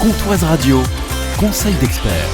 Comptoise Radio, conseil d'experts.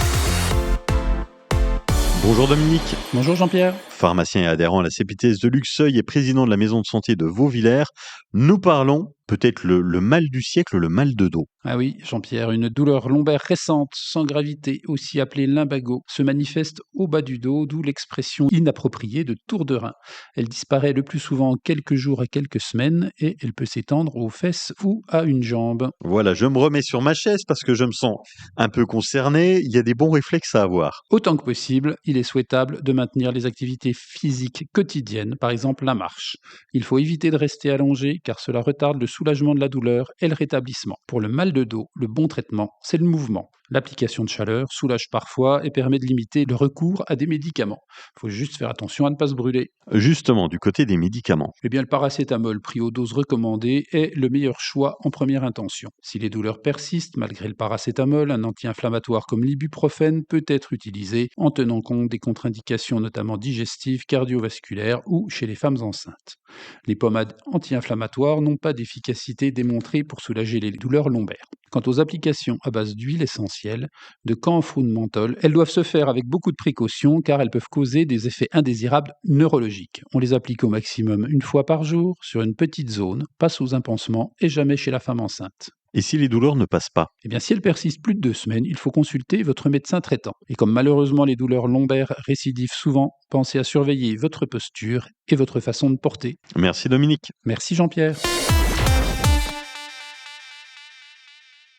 Bonjour Dominique, Bonjour Jean-Pierre. pharmacien et adhérent à la CPTS de Luxeuil et président de la maison de santé de Vauvillers. Nous parlons peut-être le mal du siècle, le mal de dos. Ah oui, Jean-Pierre, une douleur lombaire récente, sans gravité, aussi appelée lumbago, se manifeste au bas du dos, d'où l'expression inappropriée de tour de rein. Elle disparaît le plus souvent en quelques jours à quelques semaines et elle peut s'étendre aux fesses ou à une jambe. Voilà, je me remets sur ma chaise parce que je me sens un peu concerné. Il y a des bons réflexes à avoir. Autant que possible, il est souhaitable de maintenir les activités physiques quotidiennes, par exemple la marche. Il faut éviter de rester allongé car cela retarde le soulagement de la douleur et le rétablissement. Pour le mal de dos, le bon traitement, c'est le mouvement. L'application de chaleur soulage parfois et permet de limiter le recours à des médicaments. Il faut juste faire attention à ne pas se brûler. Justement, du côté des médicaments. Eh bien, le paracétamol pris aux doses recommandées est le meilleur choix en première intention. Si les douleurs persistent malgré le paracétamol, un anti-inflammatoire comme l'ibuprofène peut être utilisé en tenant compte des contre-indications notamment digestives, cardiovasculaires ou chez les femmes enceintes. Les pommades anti-inflammatoires n'ont pas d'efficacité démontrée pour soulager les douleurs lombaires. Quant aux applications à base d'huile essentielle, de camphre ou de menthol, elles doivent se faire avec beaucoup de précaution car elles peuvent causer des effets indésirables neurologiques. On les applique au maximum une fois par jour, sur une petite zone, pas sous un pansement et jamais chez la femme enceinte. Et si les douleurs ne passent pas? Eh bien, si elles persistent plus de 2 semaines, il faut consulter votre médecin traitant. Et comme malheureusement les douleurs lombaires récidivent souvent, pensez à surveiller votre posture et votre façon de porter. Merci Dominique. Merci Jean-Pierre.